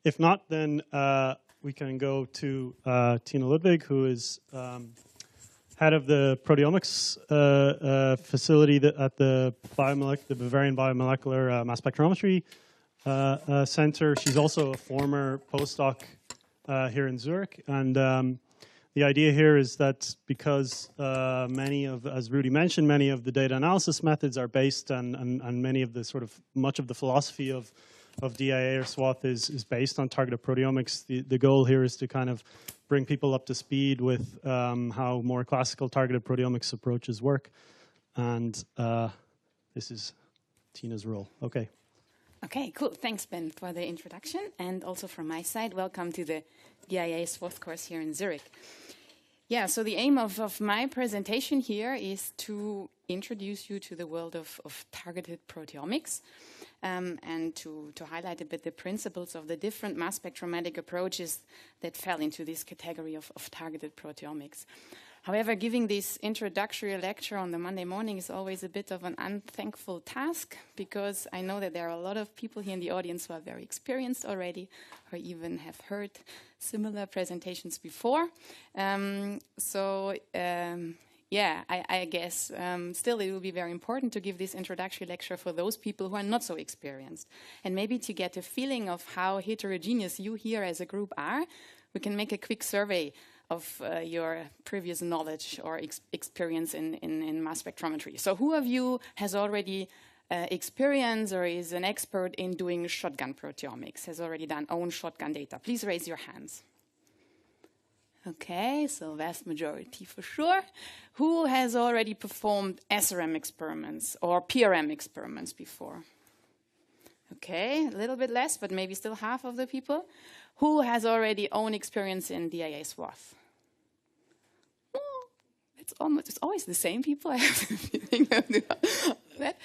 If not, then we can go to Tina Ludwig, who is head of the proteomics facility at the Bavarian Biomolecular Mass Spectrometry Center. She's also a former postdoc here in Zurich. And the idea here is that because as Rudy mentioned, many of the data analysis methods are based on many of the much of the philosophy of DIA or SWATH is based on targeted proteomics. The goal here is to kind of bring people up to speed with how more classical targeted proteomics approaches work. And this is Tina's role. Okay. Okay, cool. Thanks, Ben, for the introduction. And also from my side, welcome to the DIA SWATH course here in Zurich. Yeah, so the aim of my presentation here is to introduce you to the world of targeted proteomics and to highlight a bit the principles of the different mass spectrometric approaches that fell into this category of targeted proteomics. However, giving this introductory lecture on the Monday morning is always a bit of an unthankful task, because I know that there are a lot of people here in the audience who are very experienced already, or even have heard similar presentations before. Yeah, I guess still it will be very important to give this introductory lecture for those people who are not so experienced. And maybe to get a feeling of how heterogeneous you here as a group are, we can make a quick survey of your previous knowledge or experience in mass spectrometry. So who of you has already experience or is an expert in doing shotgun proteomics, has already done own shotgun data? Please raise your hands. Okay, so vast majority for sure. Who has already performed SRM experiments or PRM experiments before? Okay, a little bit less, but maybe still half of the people. Who has already own experience in DIA SWATH? It's always the same people, I have the feeling of that.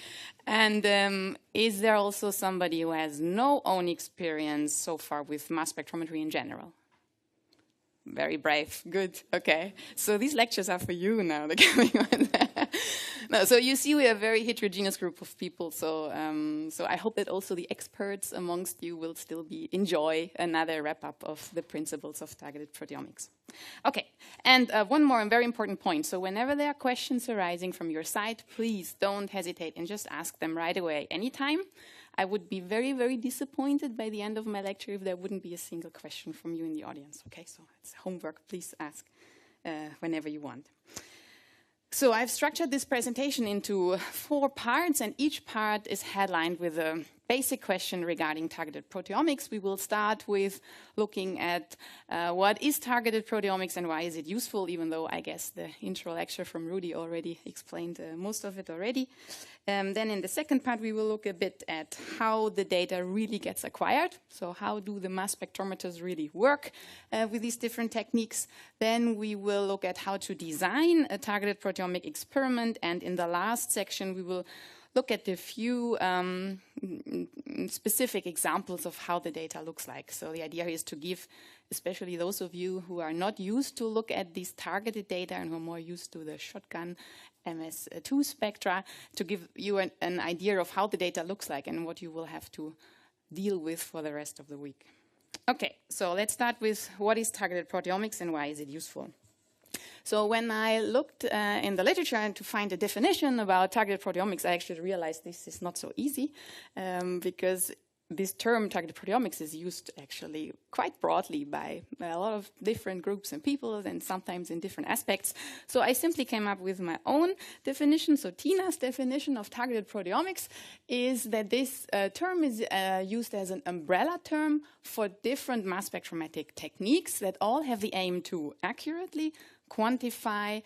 And is there also somebody who has no own experience so far with mass spectrometry in general? Very brave. Good. Okay. So these lectures are for you now. No, so you see, we are a very heterogeneous group of people. So, so I hope that also the experts amongst you will still enjoy another wrap up of the principles of targeted proteomics. Okay. And one more very important point. So whenever there are questions arising from your side, please don't hesitate and just ask them right away, anytime. I would be very, very disappointed by the end of my lecture if there wouldn't be a single question from you in the audience. Okay, so it's homework. Please ask whenever you want. So I've structured this presentation into 4 parts, and each part is headlined with a basic question regarding targeted proteomics. We will start with looking at what is targeted proteomics and why is it useful, even though I guess the intro lecture from Rudy already explained most of it already. Then in the second part, we will look a bit at how the data really gets acquired. So how do the mass spectrometers really work with these different techniques? Then we will look at how to design a targeted proteomic experiment. And in the last section, we will look at a few specific examples of how the data looks like. So the idea is to give, especially those of you who are not used to look at these targeted data and who are more used to the shotgun MS2 spectra, to give you an idea of how the data looks like and what you will have to deal with for the rest of the week. Okay, so let's start with what is targeted proteomics and why is it useful? So when I looked in the literature to find a definition about targeted proteomics, I actually realized this is not so easy because this term targeted proteomics is used actually quite broadly by a lot of different groups and people, and sometimes in different aspects. So I simply came up with my own definition. So Tina's definition of targeted proteomics is that this term is used as an umbrella term for different mass spectrometric techniques that all have the aim to accurately quantify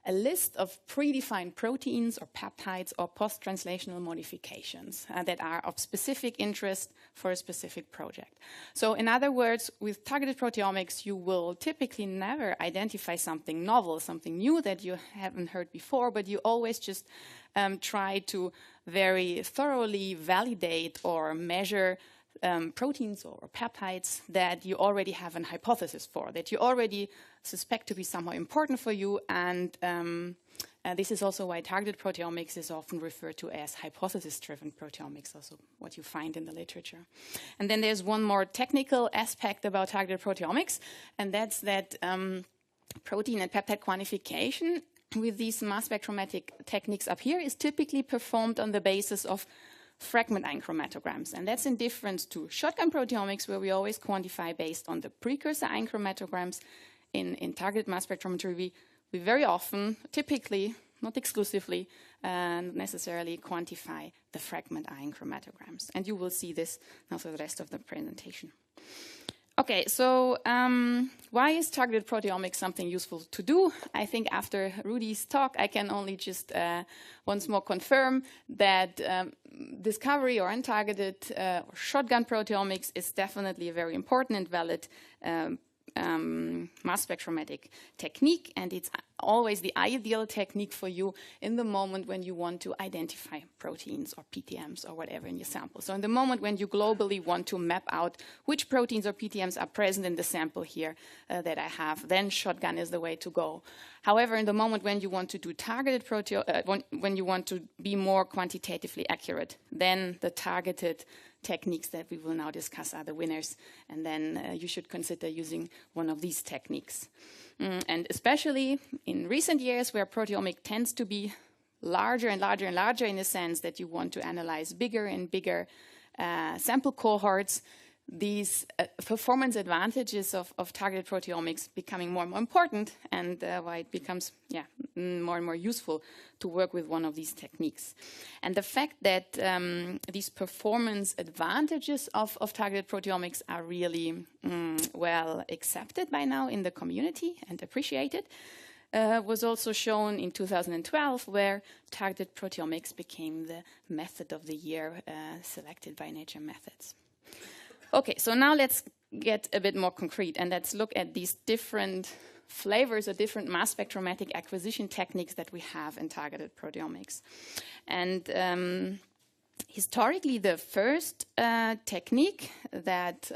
a list of predefined proteins or peptides or post-translational modifications that are of specific interest for a specific project. So in other words, with targeted proteomics, you will typically never identify something novel, something new that you haven't heard before, but you always just try to very thoroughly validate or measure proteins or peptides that you already have an hypothesis for, that you already suspect to be somehow important for you, and This is also why targeted proteomics is often referred to as hypothesis-driven proteomics, also what you find in the literature. And then there's one more technical aspect about targeted proteomics, and that's that protein and peptide quantification with these mass spectrometric techniques up here is typically performed on the basis of fragment ion chromatograms. And that's in difference to shotgun proteomics, where we always quantify based on the precursor ion chromatograms. In targeted mass spectrometry, we very often, typically, not exclusively, not necessarily quantify the fragment ion chromatograms. And you will see this now for the rest of the presentation. Okay, so why is targeted proteomics something useful to do? I think after Rudy's talk, I can only just once more confirm that discovery or untargeted or shotgun proteomics is definitely a very important and valid mass spectrometric technique, and it's always the ideal technique for you in the moment when you want to identify proteins or PTMs or whatever in your sample. So in the moment when you globally want to map out which proteins or PTMs are present in the sample here that I have, then shotgun is the way to go. However, in the moment when you want to do targeted when you want to be more quantitatively accurate, then the targeted techniques that we will now discuss are the winners, and then you should consider using one of these techniques. And especially in recent years, where proteomic tends to be larger and larger and larger, in the sense that you want to analyze bigger and bigger sample cohorts, these performance advantages of targeted proteomics becoming more and more important, and why it becomes more and more useful to work with one of these techniques. And the fact that these performance advantages of targeted proteomics are really well accepted by now in the community and appreciated was also shown in 2012, where targeted proteomics became the method of the year selected by Nature Methods. Okay, so now let's get a bit more concrete, and let's look at these different flavors or different mass spectrometric acquisition techniques that we have in targeted proteomics. And historically, the first technique that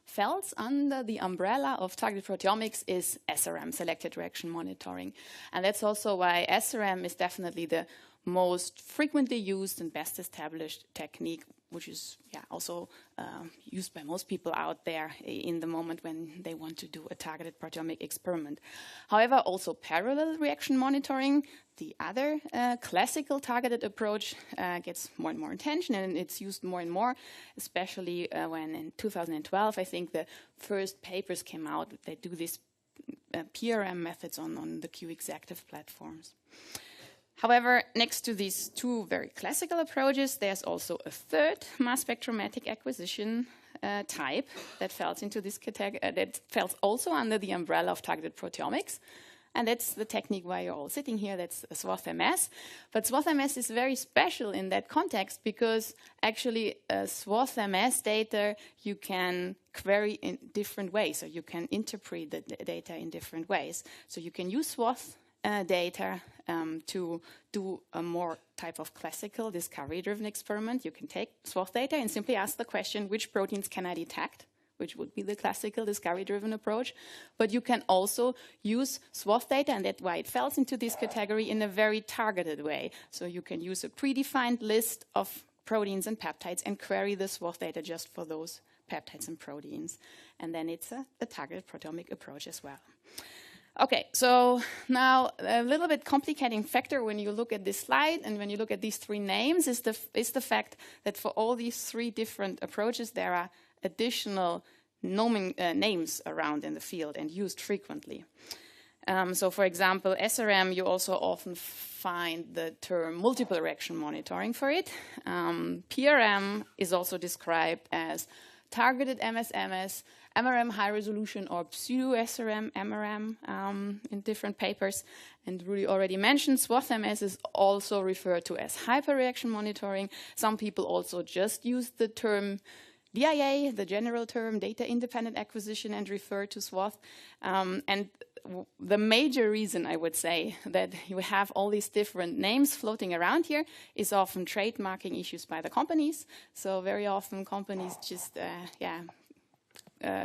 falls under the umbrella of targeted proteomics is SRM, selected direction monitoring. And that's also why SRM is definitely the most frequently used and best established technique, which is also used by most people out there in the moment when they want to do a targeted proteomic experiment. However, also parallel reaction monitoring, the other classical targeted approach, gets more and more attention, and it's used more and more, especially when in 2012, I think the first papers came out that do these PRM methods on the Q-Exactive platforms. However, next to these two very classical approaches, there's also a third mass spectrometric acquisition type that falls into this category, that falls also under the umbrella of targeted proteomics. And that's the technique why you're all sitting here, that's SWATH-MS. But SWATH-MS is very special in that context because actually SWATH-MS data you can query in different ways, or you can interpret the data in different ways. So you can use SWATH data to do a more type of classical discovery-driven experiment. You can take SWATH data and simply ask the question, which proteins can I detect, which would be the classical discovery-driven approach. But you can also use SWATH data, and that's why it falls into this category, in a very targeted way. So you can use a predefined list of proteins and peptides and query the SWATH data just for those peptides and proteins. And then it's a targeted proteomic approach as well. Okay, so now a little bit complicating factor when you look at this slide and when you look at these three names is the fact that for all these three different approaches, there are additional names around in the field and used frequently. So for example, SRM, you also often find the term multiple reaction monitoring for it. PRM is also described as targeted MS-MS, MRM high resolution, or pseudo-SRM, MRM in different papers. And Rudy already mentioned SWATH-MS is also referred to as hyperreaction monitoring. Some people also just use the term DIA, the general term data independent acquisition, and refer to SWATH. And the major reason, I would say, that you have all these different names floating around here is often trademarking issues by the companies. So very often companies just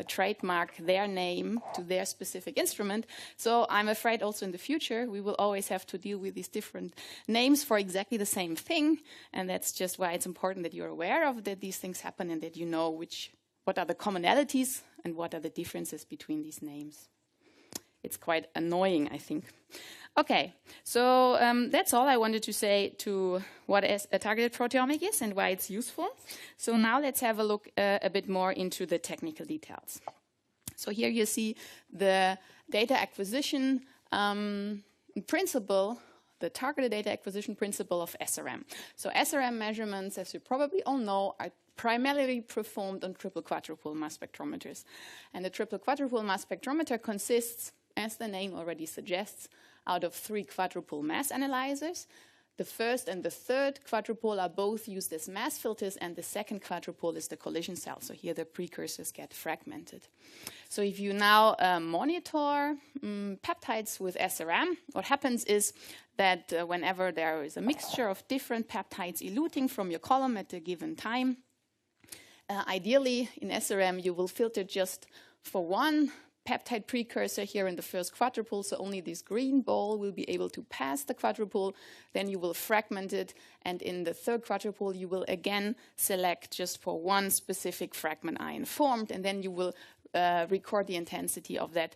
trademark their name to their specific instrument. So I'm afraid also in the future we will always have to deal with these different names for exactly the same thing, and that's just why it's important that you're aware of that these things happen and that you know what are the commonalities and what are the differences between these names. It's quite annoying, I think. Okay, so that's all I wanted to say to what a targeted proteomic is and why it's useful. So now let's have a look a bit more into the technical details. So here you see the data acquisition principle, the targeted data acquisition principle of SRM. So SRM measurements, as you probably all know, are primarily performed on triple quadrupole mass spectrometers. And the triple quadrupole mass spectrometer consists, as the name already suggests, out of 3 quadrupole mass analyzers. The first and the third quadrupole are both used as mass filters, and the second quadrupole is the collision cell. So here the precursors get fragmented. So if you now monitor peptides with SRM, what happens is that whenever there is a mixture of different peptides eluting from your column at a given time, ideally in SRM you will filter just for one peptide precursor here in the first quadrupole, so only this green ball will be able to pass the quadrupole. Then you will fragment it, and in the third quadrupole you will again select just for one specific fragment ion formed, and then you will record the intensity of that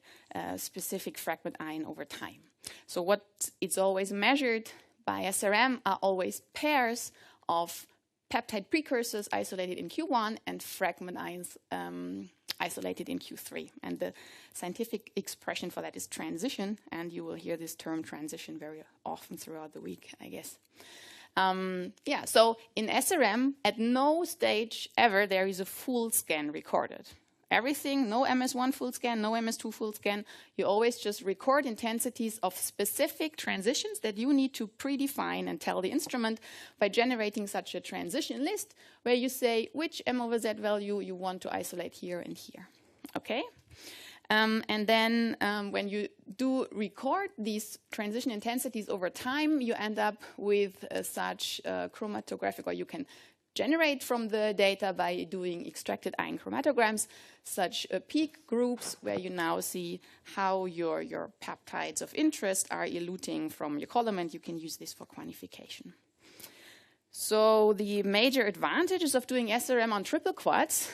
specific fragment ion over time. So what it's always measured by SRM are always pairs of peptide precursors isolated in Q1 and fragment ions isolated in Q3. And the scientific expression for that is transition, and you will hear this term transition very often throughout the week, I guess. So in SRM, at no stage ever there is a full scan recorded. Everything, no MS1 full scan, no MS2 full scan. You always just record intensities of specific transitions that you need to predefine and tell the instrument by generating such a transition list where you say which M/Z value you want to isolate here and here. Okay? And then when you do record these transition intensities over time, you end up with such chromatographic, or you can generate from the data by doing extracted ion chromatograms, such peak groups where you now see how your peptides of interest are eluting from your column, and you can use this for quantification. So the major advantages of doing SRM on triple quads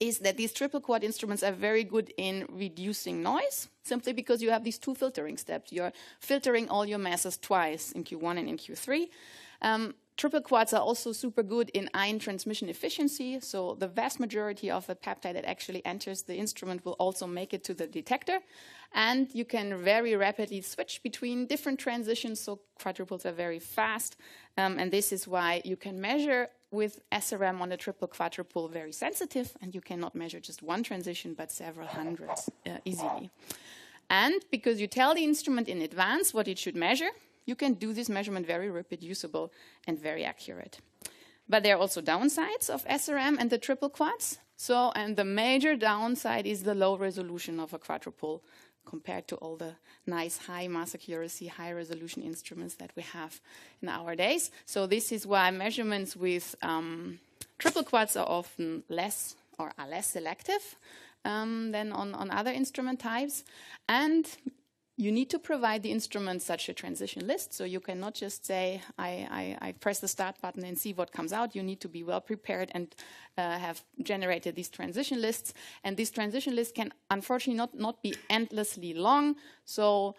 is that these triple quad instruments are very good in reducing noise, simply because you have these 2 filtering steps. You're filtering all your masses twice in Q1 and in Q3. Triple quads are also super good in ion transmission efficiency, so the vast majority of a peptide that actually enters the instrument will also make it to the detector, and you can very rapidly switch between different transitions, so quadruples are very fast, and this is why you can measure with SRM on a triple quadruple very sensitive, and you cannot measure just one transition but several hundreds easily. And because you tell the instrument in advance what it should measure, you can do this measurement very reproducible and very accurate. But there are also downsides of SRM and the triple quads. And the major downside is the low resolution of a quadrupole compared to all the nice high mass accuracy, high resolution instruments that we have nowadays. So this is why measurements with triple quads are often less selective than on other instrument types. And you need to provide the instrument such a transition list, so you cannot just say, I press the start button and see what comes out. You need to be well prepared and have generated these transition lists. And these transition lists can unfortunately not be endlessly long. So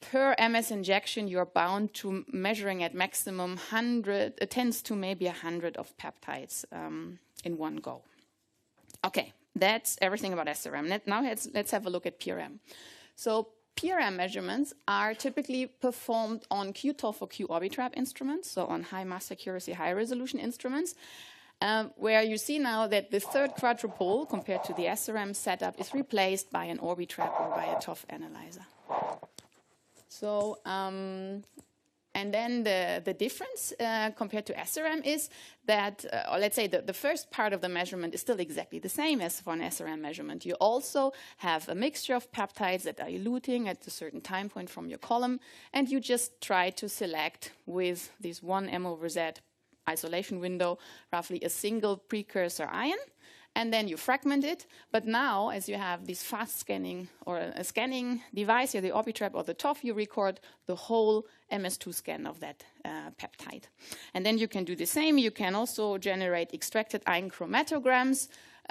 per MS injection, you're bound to measuring at maximum tens to maybe 100 of peptides in one go. Okay, that's everything about SRM. Now let's have a look at PRM. So PRM measurements are typically performed on QTOF or Q-Orbitrap instruments, so on high mass accuracy, high resolution instruments, where you see now that the third quadrupole compared to the SRM setup is replaced by an Orbitrap or by a TOF analyzer. So, and then the difference compared to SRM is that, or let's say the first part of the measurement is still exactly the same as for an SRM measurement. You also have a mixture of peptides that are eluting at a certain time point from your column, and you just try to select with this 1 M/Z isolation window roughly a single precursor ion, and then you fragment it. But now, as you have this fast scanning or a scanning device, here the Orbitrap or the TOF, you record the whole MS2 scan of that peptide. And then you can do the same. You can also generate extracted ion chromatograms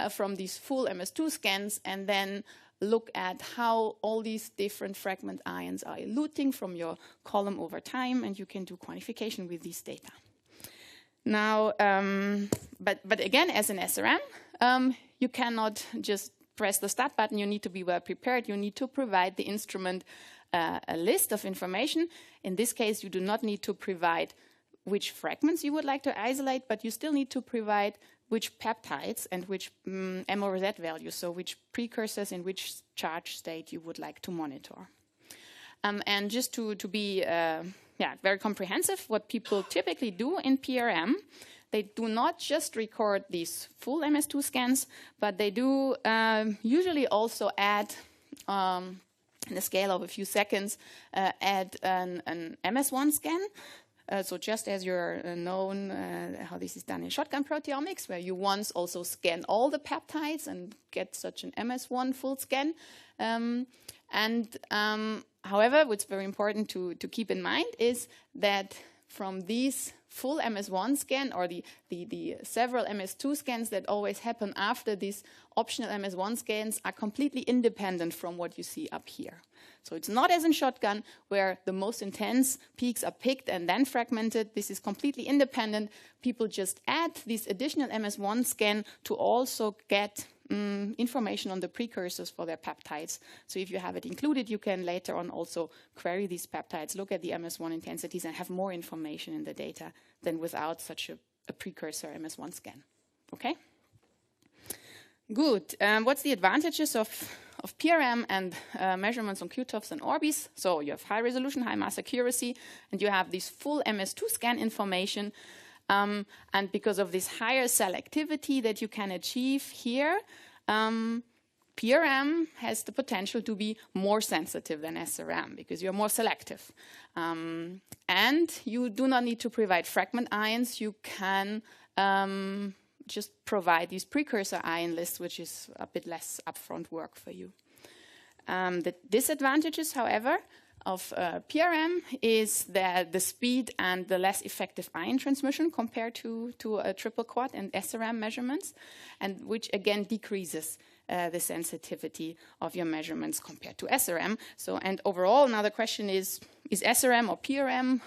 from these full MS2 scans, and then look at how all these different fragment ions are eluting from your column over time, and you can do quantification with these data. Now, but again, as an SRM, you cannot just press the start button. You need to be well prepared. You need to provide the instrument a list of information. In this case, you do not need to provide which fragments you would like to isolate, but you still need to provide which peptides and which MOZ values, so which precursors in which charge state you would like to monitor. And just to be very comprehensive, what people typically do in PRM, they do not just record these full MS2 scans, but they do usually also add, in a scale of a few seconds, add an MS1 scan. So just as you're known how this is done in shotgun proteomics, where you once also scan all the peptides and get such an MS1 full scan. However, what's very important to keep in mind is that from these full MS1 scan or the several MS2 scans that always happen after these optional MS1 scans are completely independent from what you see up here. So it's not as in shotgun where the most intense peaks are picked and then fragmented. This is completely independent. People just add this additional MS1 scan to also get information on the precursors for their peptides. So if you have it included, you can later on also query these peptides, look at the MS1 intensities, and have more information in the data than without such a precursor MS1 scan. Okay? Good. What's the advantages of PRM and measurements on QTOFs and Orbis? So you have high resolution, high mass accuracy, and you have this full MS2 scan information. And because of this higher selectivity that you can achieve here, PRM has the potential to be more sensitive than SRM because you're more selective. And you do not need to provide fragment ions. You can just provide these precursor ion lists, which is a bit less upfront work for you. The disadvantages, however, of PRM is that the speed and the less effective ion transmission compared to a triple quad and SRM measurements, and which again decreases the sensitivity of your measurements compared to SRM. So, and overall, another question is SRM or PRM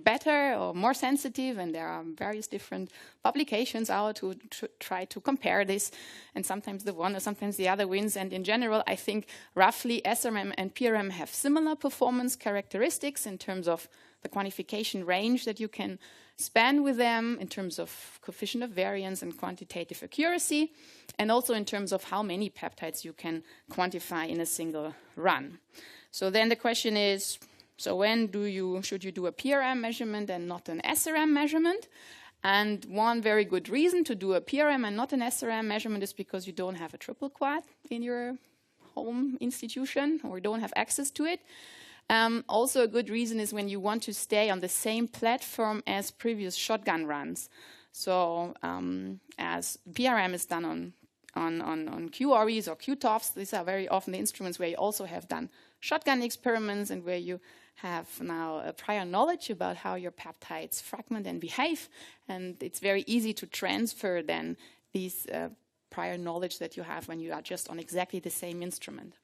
better or more sensitive? And there are various different publications out to try to compare this, and sometimes the one or sometimes the other wins. And in general, I think roughly SRM and PRM have similar performance characteristics in terms of the quantification range that you can span with them, in terms of coefficient of variance and quantitative accuracy, and also in terms of how many peptides you can quantify in a single run. So then the question is, so when should you do a PRM measurement and not an SRM measurement? And one very good reason to do a PRM and not an SRM measurement is because you don't have a triple quad in your home institution or don't have access to it. Also a good reason is when you want to stay on the same platform as previous shotgun runs. So as PRM is done on QREs or QTOFs, these are very often the instruments where you also have done shotgun experiments and where you have now a prior knowledge about how your peptides fragment and behave, and it's very easy to transfer then these prior knowledge that you have when you are just on exactly the same instrument.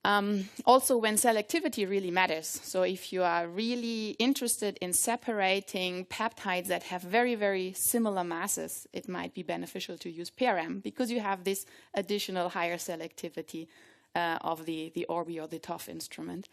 Also, when selectivity really matters, so if you are really interested in separating peptides that have very, very similar masses, it might be beneficial to use PRM because you have this additional higher selectivity of the Orbi or the TOF instrument.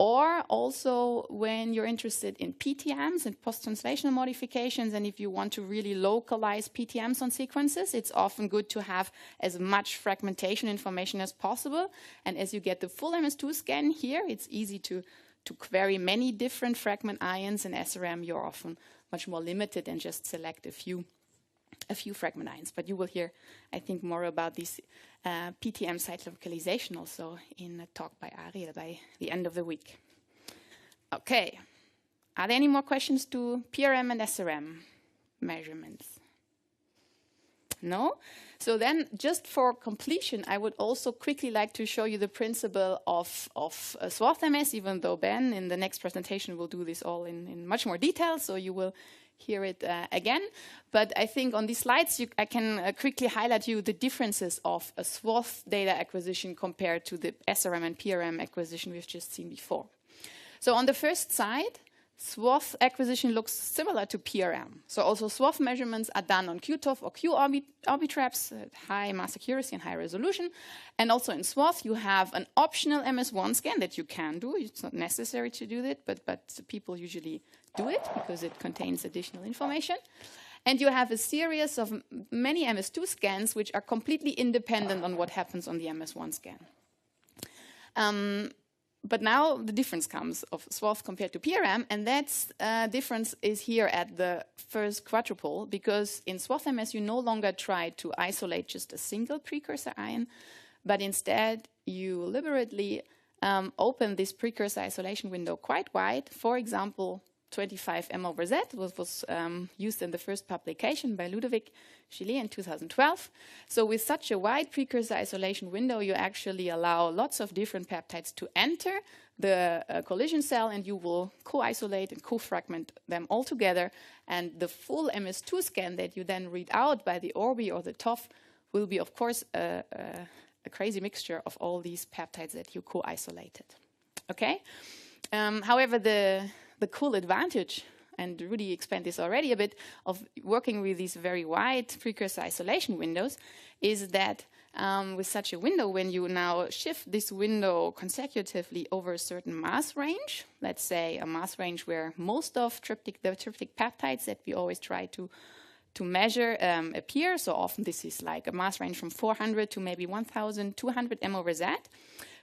Or also when you're interested in PTMs and post-translational modifications, and if you want to really localize PTMs on sequences, it's often good to have as much fragmentation information as possible. And as you get the full MS2 scan here, it's easy to query many different fragment ions. In SRM, you're often much more limited and just select a few fragment ions. But you will hear, I think, more about this PTM site localization also in a talk by Ariel by the end of the week. Okay. Are there any more questions to PRM and SRM measurements? No? So then, just for completion, I would also quickly like to show you the principle of SWATH-MS, even though Ben, in the next presentation, will do this all in much more detail, so you will hear it again. But I think on these slides, I can quickly highlight you the differences of a SWATH data acquisition compared to the SRM and PRM acquisition we've just seen before. So on the first side, SWATH acquisition looks similar to PRM. So also SWATH measurements are done on QTOF or Q-orbitraps at high mass accuracy and high resolution. And also in SWATH, you have an optional MS1 scan that you can do. It's not necessary to do that, but people usually do it because it contains additional information. And you have a series of many MS2 scans which are completely independent on what happens on the MS1 scan. But now the difference comes of SWATH compared to PRM, and that difference is here at the first quadrupole, because in SWATH-MS you no longer try to isolate just a single precursor ion, but instead you deliberately open this precursor isolation window quite wide. For example, 25 m/z was used in the first publication by Ludwig in 2012. So with such a wide precursor isolation window, you actually allow lots of different peptides to enter the collision cell, and you will co-isolate and co-fragment them all together. And the full MS2 scan that you then read out by the ORBI or the TOF will be, of course, a crazy mixture of all these peptides that you co-isolated. Okay? However, the cool advantage, and Rudy explained this already a bit, of working with these very wide precursor isolation windows is that with such a window, when you now shift this window consecutively over a certain mass range, let's say a mass range where most of the tryptic peptides that we always try to measure appear, so often this is like a mass range from 400 to maybe 1,200 m/z.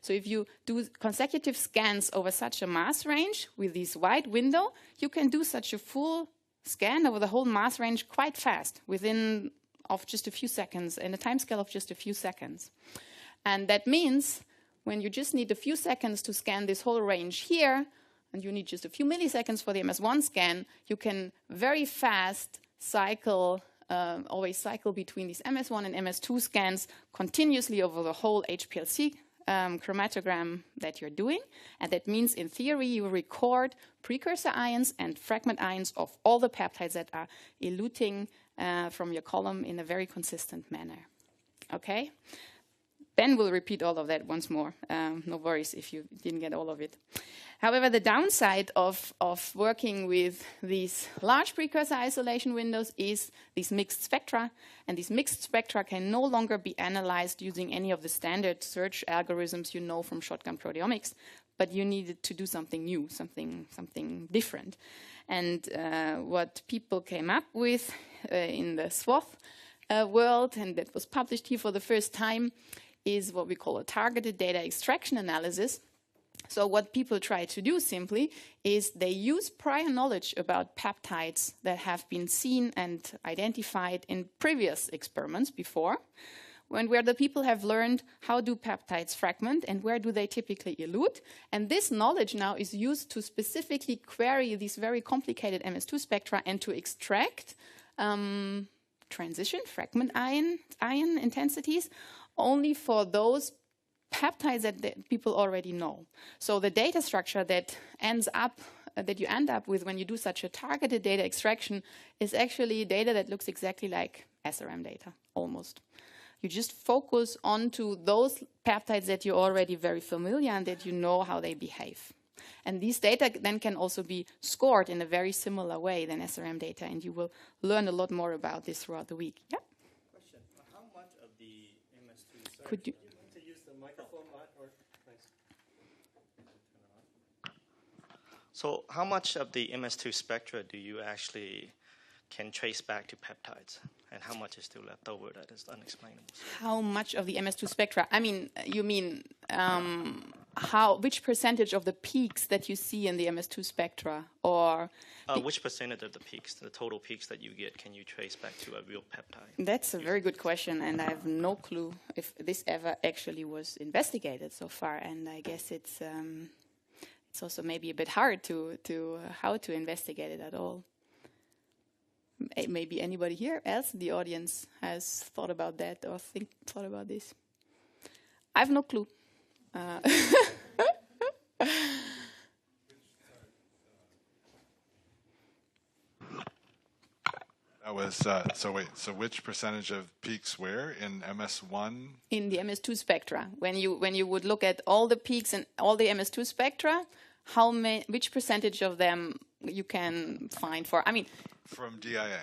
So if you do consecutive scans over such a mass range with this wide window, you can do such a full scan over the whole mass range quite fast, within of just a few seconds, in a time scale of just a few seconds. And that means when you just need a few seconds to scan this whole range here, and you need just a few milliseconds for the MS1 scan, you can very fast always cycle between these MS1 and MS2 scans continuously over the whole HPLC chromatogram that you're doing. And that means, in theory, you record precursor ions and fragment ions of all the peptides that are eluting from your column in a very consistent manner. Okay? Ben will repeat all of that once more. No worries if you didn't get all of it. However, the downside of working with these large precursor isolation windows is these mixed spectra. And these mixed spectra can no longer be analyzed using any of the standard search algorithms you know from shotgun proteomics, but you needed to do something new, something different. And what people came up with in the SWATH world, and that was published here for the first time, is what we call a targeted data extraction analysis. So what people try to do simply is they use prior knowledge about peptides that have been seen and identified in previous experiments before, where the people have learned how do peptides fragment and where do they typically elute. And this knowledge now is used to specifically query these very complicated MS2 spectra and to extract transition fragment ion intensities only for those peptides that people already know. So the data structure that you end up with when you do such a targeted data extraction is actually data that looks exactly like SRM data, almost. You just focus onto those peptides that you're already very familiar and that you know how they behave. And these data then can also be scored in a very similar way than SRM data, and you will learn a lot more about this throughout the week. Yeah? Question. How much of the MS2... Could you... to use the microphone, or thanks. So how much of the MS2 spectra do you actually can trace back to peptides? And how much is still left over that is unexplainable? How much of the MS2 spectra? I mean, you mean which percentage of the peaks that you see in the MS2 spectra? Or which percentage of the peaks, the total peaks that you get, can you trace back to a real peptide? That's a very good question, and I have no clue if this ever actually was investigated so far. And I guess it's also maybe a bit hard to how to investigate it at all. maybe anybody here else in the audience has thought about that or thought about this? I have no clue. That was, so wait, so which percentage of peaks where in MS1? In the MS2 spectra. When you would look at all the peaks and all the MS2 spectra, which percentage of them you can find for, I mean... From DIA?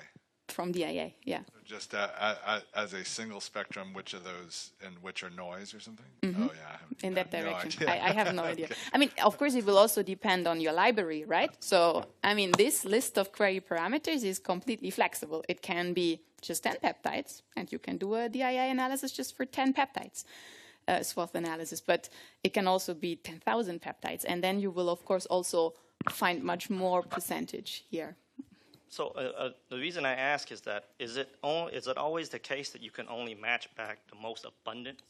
From DIA, yeah. Just as a single spectrum, which of those, and which are noise or something? Mm-hmm. Oh, yeah. In that direction. No I have no idea. Okay. I mean, of course, it will also depend on your library, right? So, I mean, this list of query parameters is completely flexible. It can be just 10 peptides, and you can do a DIA analysis just for 10 peptides, SWATH analysis. But it can also be 10,000 peptides. And then you will, of course, also find much more percentage here. So the reason I ask is that is it always the case that you can only match back the most abundant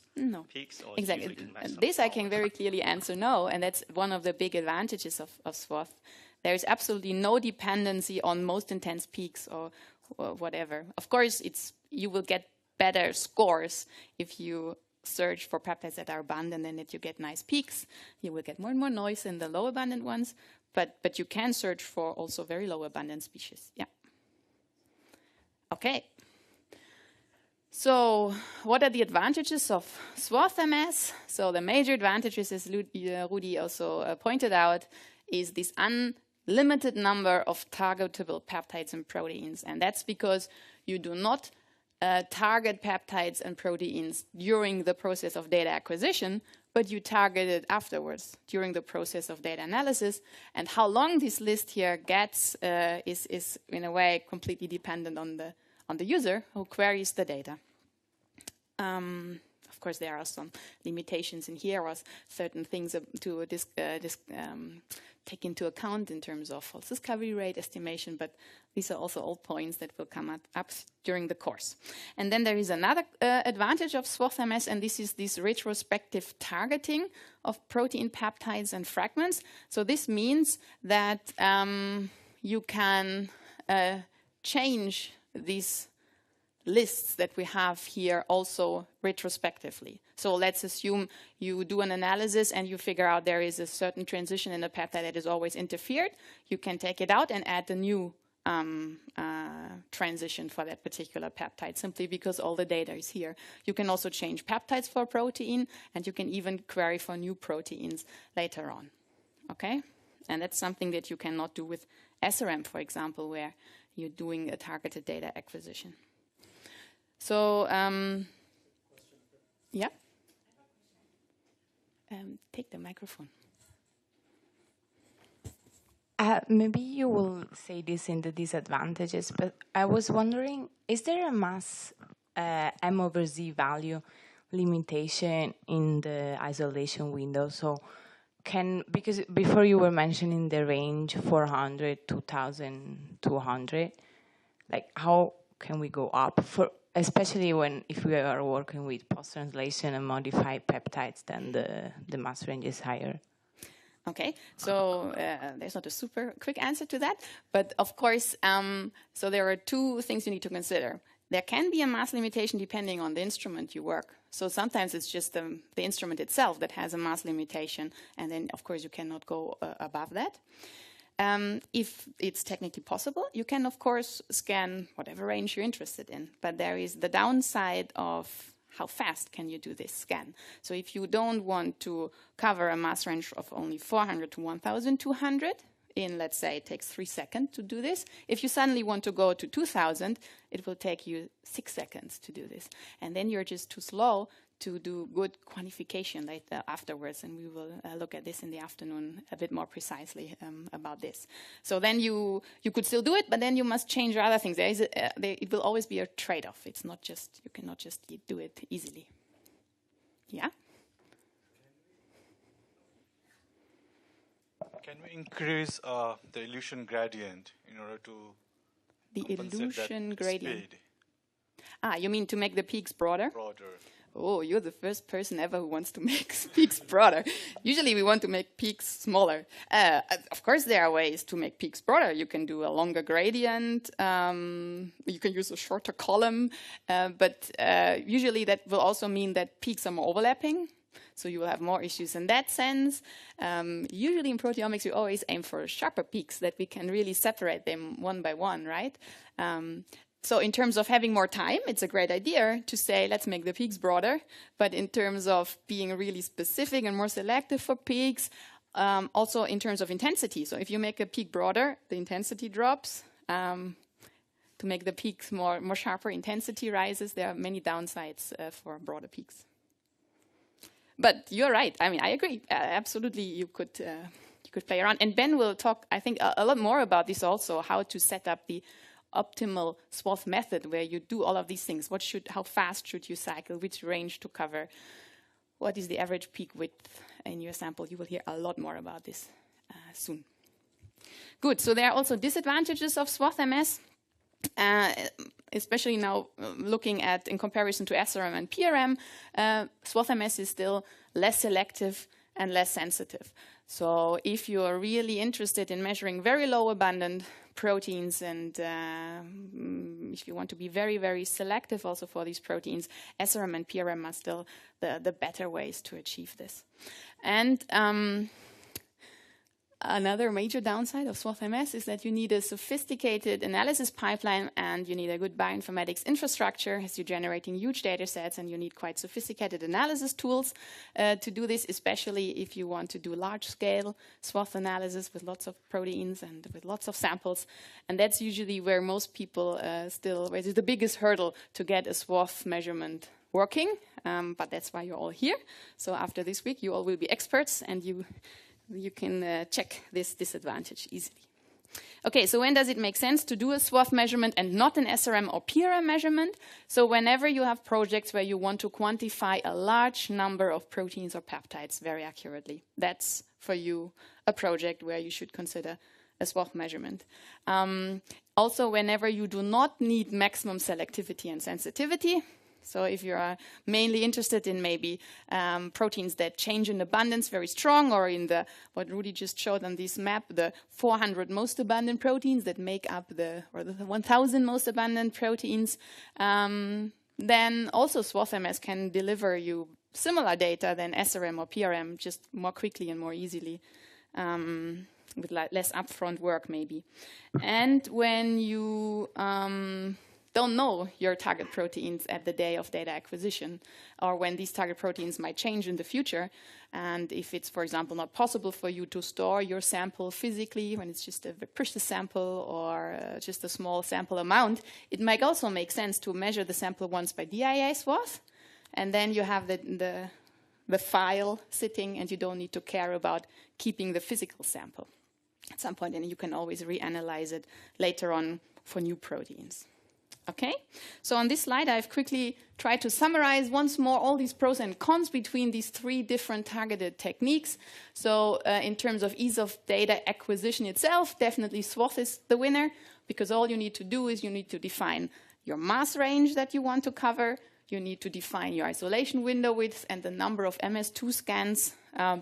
peaks? Or exactly. This I can very clearly answer no, and that's one of the big advantages of SWATH. There is absolutely no dependency on most intense peaks or whatever. Of course, you will get better scores if you search for peptides that are abundant and that you get nice peaks. You will get more and more noise in the low abundant ones. But you can search for also very low abundant species. Yeah. Okay. So what are the advantages of SWATH-MS? So the major advantages, as Rudi also pointed out, is this unlimited number of targetable peptides and proteins. And that's because you do not target peptides and proteins during the process of data acquisition, but you target it afterwards during the process of data analysis. And how long this list here gets is in a way completely dependent on the user who queries the data. Of course, there are some limitations in here or certain things to take into account in terms of false discovery rate estimation, but these are also all points that will come up during the course. And then there is another advantage of SWATH-MS, and this is this retrospective targeting of protein peptides and fragments. So this means that you can change these lists that we have here also retrospectively. So let's assume you do an analysis and you figure out there is a certain transition in the peptide that is always interfered. You can take it out and add a new transition for that particular peptide simply because all the data is here. You can also change peptides for protein, and you can even query for new proteins later on. Okay? And that's something that you cannot do with SRM, for example, where you're doing a targeted data acquisition. So, yeah. Take the microphone. Maybe you will say this in the disadvantages, but I was wondering, is there a mass M over Z value limitation in the isolation window? So because before you were mentioning the range 400, 2,200, like how can we go up especially if we are working with post-translation and modified peptides, then the mass range is higher. Okay, so there's not a super quick answer to that, but of course, so there are two things you need to consider. There can be a mass limitation depending on the instrument you work. So sometimes it's just the instrument itself that has a mass limitation, and then of course you cannot go above that. If it's technically possible, you can, of course, scan whatever range you're interested in. But there is the downside of how fast can you do this scan. So if you don't want to cover a mass range of only 400 to 1,200, in, let's say, it takes 3 seconds to do this. If you suddenly want to go to 2,000, it will take you 6 seconds to do this. And then you're just too slow to do good quantification later afterwards, and we will look at this in the afternoon a bit more precisely about this. So then you could still do it, but then you must change other things. It will always be a trade-off. It's not just, you cannot just do it easily. Yeah? Can we increase the elution gradient in order to the elution gradient? speed? You mean to make the peaks broader? Broader. oh, you're the first person ever who wants to make peaks broader. Usually we want to make peaks smaller. Of course, there are ways to make peaks broader. You can do a longer gradient. You can use a shorter column. But usually that will also mean that peaks are more overlapping. So you will have more issues in that sense. Usually in proteomics, you always aim for sharper peaks that we can really separate them one by one, right? So in terms of having more time, it's a great idea to say, let's make the peaks broader. But in terms of being really specific and more selective for peaks, also in terms of intensity. So if you make a peak broader, the intensity drops. To make the peaks more sharper, intensity rises. There are many downsides for broader peaks. But you're right. I mean, I agree. Absolutely, you could play around. And Ben will talk, I think, a lot more about this also, how to set up the optimal SWATH method where you do all of these things. How fast should you cycle? Which range to cover? What is the average peak width in your sample? You will hear a lot more about this soon. Good. So there are also disadvantages of SWATH-MS, especially now looking at in comparison to SRM and PRM. SWATH-MS is still less selective and less sensitive. So if you're really interested in measuring very low abundant proteins and if you want to be very, very selective also for these proteins, SRM and PRM are still the better ways to achieve this. And another major downside of SWATH-MS is that you need a sophisticated analysis pipeline and you need a good bioinformatics infrastructure as you're generating huge data sets, and you need quite sophisticated analysis tools to do this, especially if you want to do large-scale SWATH analysis with lots of proteins and with lots of samples. And that's usually where most people where it's the biggest hurdle to get a SWATH measurement working, but that's why you're all here. So after this week, you all will be experts, and you can check this disadvantage easily. Okay, so when does it make sense to do a SWATH measurement and not an SRM or PRM measurement? So whenever you have projects where you want to quantify a large number of proteins or peptides very accurately, that's for you a project where you should consider a SWATH measurement. Also, whenever you do not need maximum selectivity and sensitivity, so if you are mainly interested in maybe proteins that change in abundance very strong, or in what Rudy just showed on this map, the 400 most abundant proteins that make up the 1,000 most abundant proteins, then also SWATH-MS can deliver you similar data than SRM or PRM, just more quickly and more easily, with less upfront work maybe. And when you don't know your target proteins at the day of data acquisition, or when these target proteins might change in the future, and if it's, for example, not possible for you to store your sample physically, when it's just a precious sample or just a small sample amount, it might also make sense to measure the sample once by DIA SWATH, and then you have the file sitting, and you don't need to care about keeping the physical sample at some point, and you can always reanalyze it later on for new proteins. Okay, so on this slide, I've quickly tried to summarize once more all these pros and cons between these three different targeted techniques. So in terms of ease of data acquisition itself, definitely SWATH is the winner, because all you need to do is you need to define your mass range that you want to cover. You need to define your isolation window width and the number of MS2 scans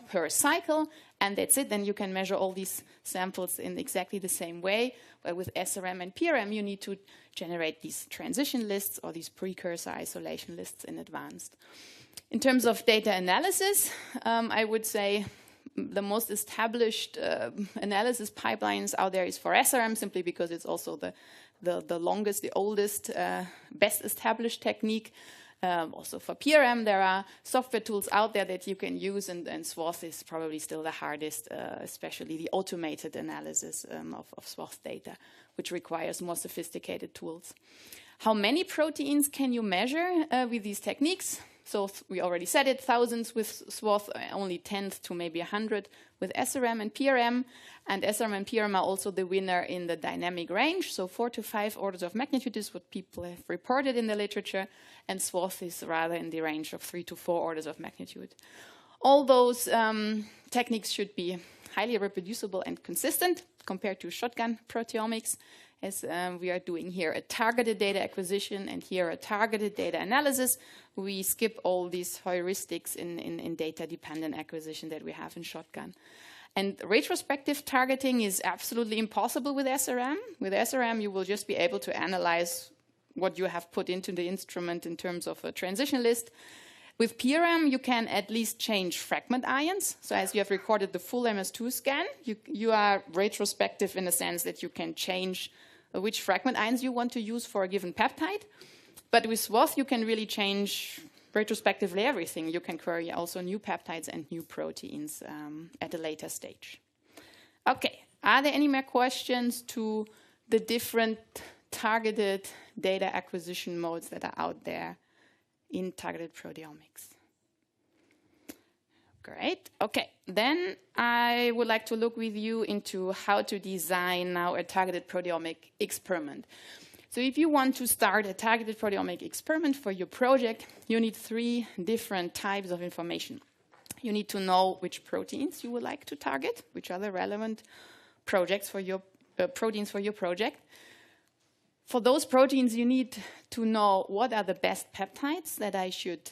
per cycle, and that's it. Then you can measure all these samples in exactly the same way. But with SRM and PRM, you need to generate these transition lists or these precursor isolation lists in advance. In terms of data analysis, I would say the most established analysis pipelines out there is for SRM, simply because it's also the longest, the oldest, best established technique. Also for PRM, there are software tools out there that you can use, and SWATH is probably still the hardest, especially the automated analysis of SWATH data, which requires more sophisticated tools. How many proteins can you measure with these techniques? So we already said it, thousands with SWATH, only 10 to maybe 100 with SRM and PRM. And SRM and PRM are also the winner in the dynamic range. So 4 to 5 orders of magnitude is what people have reported in the literature. And SWATH is rather in the range of 3 to 4 orders of magnitude. All those techniques should be highly reproducible and consistent compared to shotgun proteomics. as we are doing here a targeted data acquisition and here a targeted data analysis. We skip all these heuristics in data-dependent acquisition that we have in Shotgun. And retrospective targeting is absolutely impossible with SRM. With SRM, you will just be able to analyze what you have put into the instrument in terms of a transition list. With PRM, you can at least change fragment ions. So as you have recorded the full MS2 scan, you are retrospective in the sense that you can change which fragment ions you want to use for a given peptide. But with SWATH, you can really change retrospectively everything. You can query also new peptides and new proteins at a later stage. Okay, are there any more questions to the different targeted data acquisition modes that are out there in targeted proteomics? Great. Okay, then I would like to look with you into how to design now a targeted proteomic experiment. So if you want to start a targeted proteomic experiment for your project, you need 3 different types of information. You need to know which proteins you would like to target, which are the relevant projects for your proteins for your project. For those proteins, you need to know what are the best peptides that I should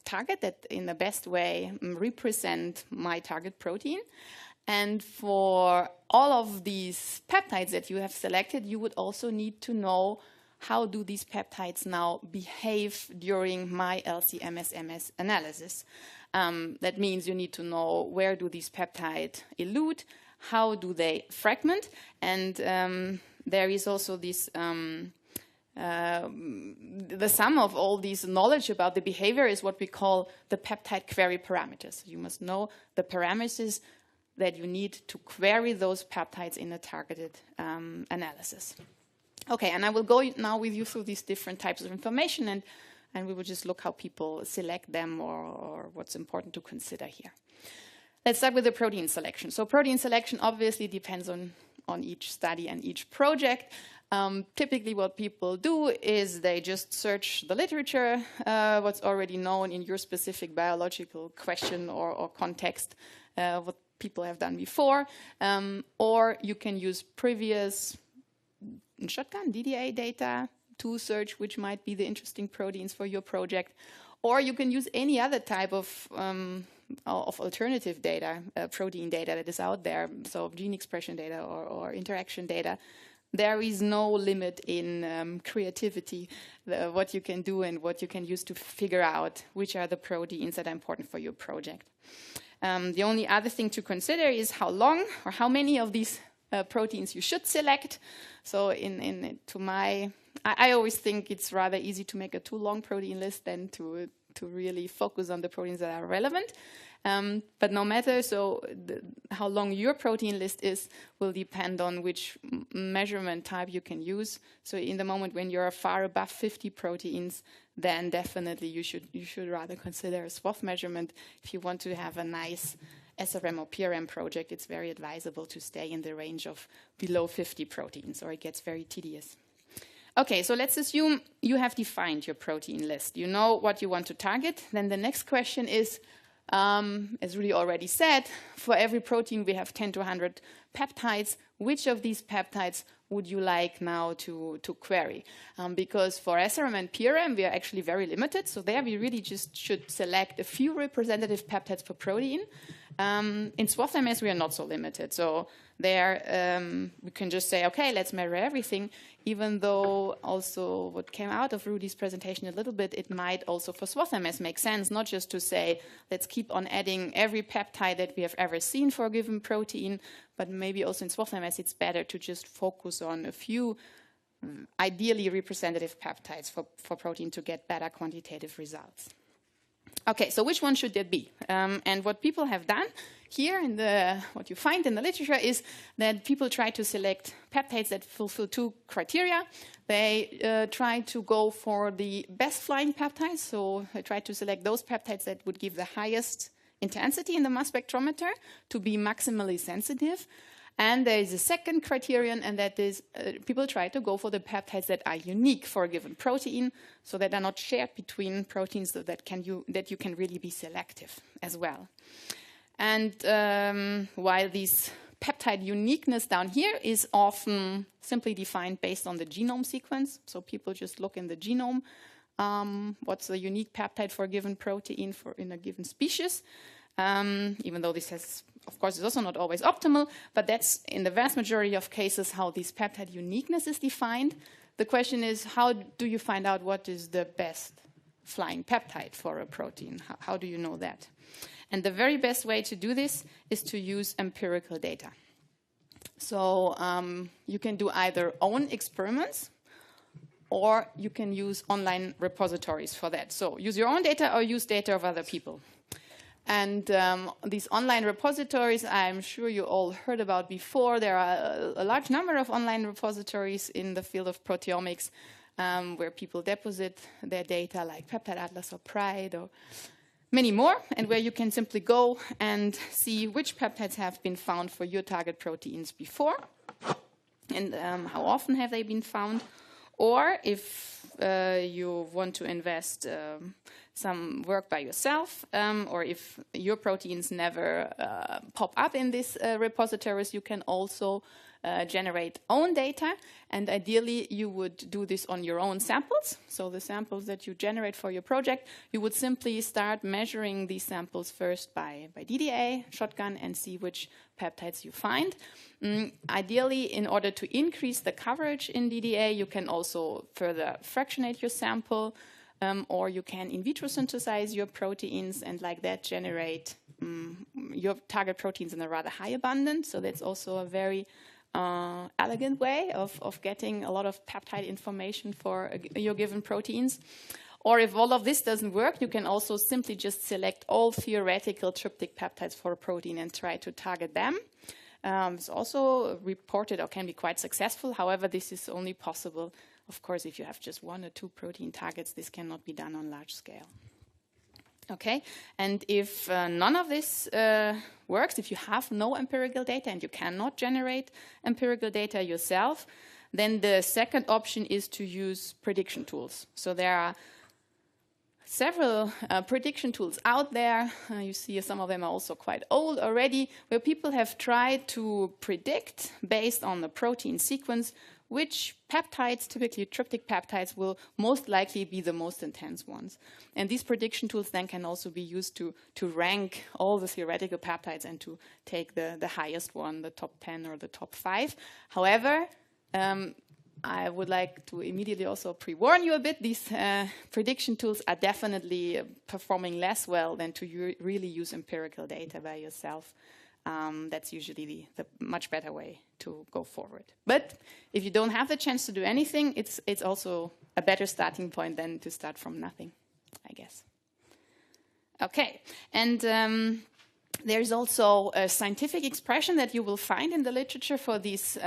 target that in the best way represent my target protein. And for all of these peptides that you have selected, you would also need to know how do these peptides now behave during my LC-MS analysis. That means you need to know where do these peptides elute, how do they fragment, and there is also this the sum of all these knowledge about the behavior is what we call the peptide query parameters. You must know the parameters that you need to query those peptides in a targeted analysis. Okay, and I will go now with you through these different types of information, and we will just look how people select them or what's important to consider here. Let's start with the protein selection. So protein selection obviously depends on each study and each project. Typically what people do is they just search the literature, what's already known in your specific biological question or context, what people have done before, or you can use previous Shotgun DDA data to search which might be the interesting proteins for your project, or you can use any other type of alternative data, protein data that is out there, so gene expression data or interaction data. There is no limit in creativity, what you can do and what you can use to figure out which are the proteins that are important for your project. The only other thing to consider is how long or how many of these proteins you should select. So I always think it's rather easy to make a too long protein list than to really focus on the proteins that are relevant. But no matter, how long your protein list is will depend on which measurement type you can use. So in the moment when you're far above 50 proteins, then definitely you should rather consider a SWATH measurement. If you want to have a nice SRM or PRM project, it's very advisable to stay in the range of below 50 proteins, or it gets very tedious. Okay, so let's assume you have defined your protein list. You know what you want to target. Then the next question is, as Rudy already said, for every protein we have 10 to 100 peptides. Which of these peptides would you like now to query? Because for SRM and PRM, we are actually very limited. So there we really just should select a few representative peptides per protein. In SWATH-MS, we are not so limited. So there we can just say, okay, let's measure everything, even though also what came out of Rudy's presentation a little bit, it might also for SWATH-MS make sense, not just to say, let's keep on adding every peptide that we have ever seen for a given protein, but maybe also in SWATH-MS, it's better to just focus on a few ideally representative peptides for protein to get better quantitative results. Okay, so which one should that be? And what people have done here, what you find in the literature is that people try to select peptides that fulfill 2 criteria. They try to go for the best flying peptides, so they try to select those peptides that would give the highest intensity in the mass spectrometer to be maximally sensitive. And there is a second criterion, and that is people try to go for the peptides that are unique for a given protein, so that are not shared between proteins, so that you can really be selective as well. And while these peptide uniqueness down here is often simply defined based on the genome sequence. So people just look in the genome, what's the unique peptide for a given protein in a given species. Even though this has, of course, is also not always optimal, but that's in the vast majority of cases how this peptide uniqueness is defined. The question is, how do you find out what is the best flying peptide for a protein? How do you know that? And the very best way to do this is to use empirical data. So you can do either own experiments, or you can use online repositories for that. So use your own data or use data of other people. And these online repositories, I'm sure you all heard about before. There are a large number of online repositories in the field of proteomics where people deposit their data, like Peptide Atlas or Pride or many more, and where you can simply go and see which peptides have been found for your target proteins before, and how often have they been found. Or if you want to invest some work by yourself, or if your proteins never pop up in these repositories, you can also generate own data. And ideally, you would do this on your own samples. So the samples that you generate for your project, you would simply start measuring these samples first by DDA, shotgun, and see which peptides you find. Ideally, in order to increase the coverage in DDA, you can also further fractionate your sample, or you can in vitro synthesize your proteins and like that generate your target proteins in a rather high abundance. So that's also a very elegant way of getting a lot of peptide information for your given proteins. Or if all of this doesn't work, you can also simply just select all theoretical tryptic peptides for a protein and try to target them. It's also reported or can be quite successful. However, this is only possible, of course, if you have just 1 or 2 protein targets. This cannot be done on large scale. Okay, and if none of this works, if you have no empirical data and you cannot generate empirical data yourself, then the second option is to use prediction tools. So there are several prediction tools out there. You see some of them are also quite old already, where people have tried to predict, based on the protein sequence, which peptides, typically tryptic peptides, will most likely be the most intense ones. And these prediction tools then can also be used to rank all the theoretical peptides and to take the highest one, the top 10 or the top 5. However, I would like to immediately also pre-warn you a bit. These prediction tools are definitely performing less well than to really use empirical data by yourself. That's usually the much better way to go forward. But if you don't have the chance to do anything, it's also a better starting point than to start from nothing, I guess. Okay, and there's also a scientific expression that you will find in the literature for these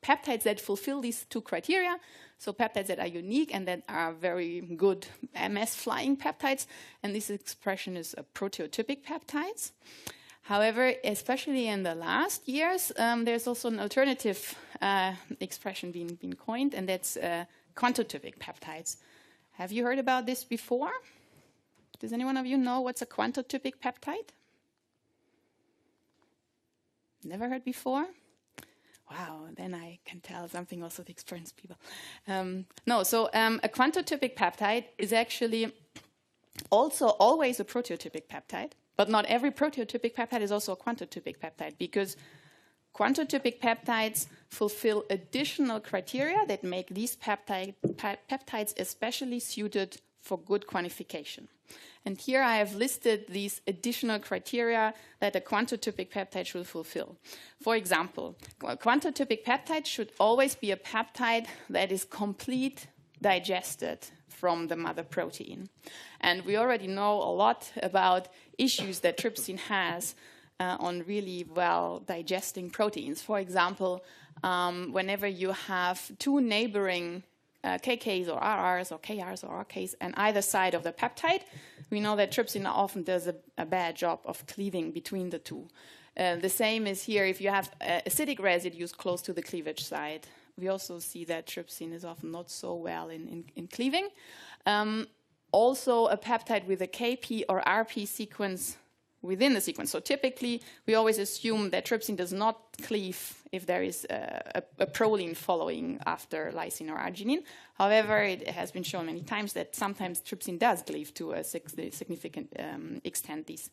peptides that fulfill these 2 criteria. So peptides that are unique and that are very good MS flying peptides. And this expression is proteotypic peptides. However, especially in the last years, there's also an alternative expression being coined, and that's quantotypic peptides. Have you heard about this before? Does anyone of you know what's a quantotypic peptide? Never heard before? Wow, then I can tell something also to experienced people. A quantotypic peptide is actually also always a proteotypic peptide. But not every proteotypic peptide is also a quantotypic peptide, because quantotypic peptides fulfill additional criteria that make these peptides especially suited for good quantification. And here I have listed these additional criteria that a quantotypic peptide should fulfill. For example, a quantotypic peptide should always be a peptide that is complete digested from the mother protein. And we already know a lot about issues that trypsin has on really well digesting proteins. For example, whenever you have 2 neighboring KKs or RRs or KRs or RKs on either side of the peptide, we know that trypsin often does a bad job of cleaving between the 2. The same is here if you have acidic residues close to the cleavage side. We also see that trypsin is often not so well in cleaving. Also, a peptide with a KP or RP sequence within the sequence. So typically, we always assume that trypsin does not cleave if there is a proline following after lysine or arginine. However, it has been shown many times that sometimes trypsin does cleave to a significant extent these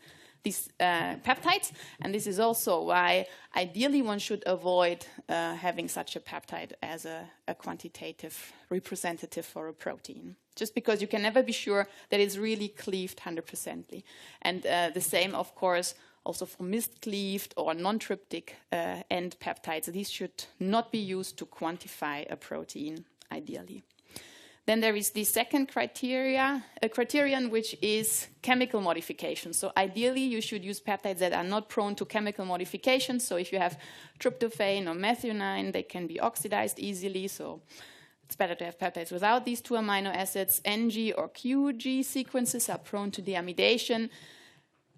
peptides, and this is also why ideally one should avoid having such a peptide as a quantitative representative for a protein, just because you can never be sure that it's really cleaved 100%. And the same, of course, also for miscleaved or non-tryptic end peptides. These should not be used to quantify a protein, ideally. Then there is the second criterion, which is chemical modification. So ideally, you should use peptides that are not prone to chemical modification. So if you have tryptophan or methionine, they can be oxidized easily. So it's better to have peptides without these two amino acids. NG or QG sequences are prone to deamidation.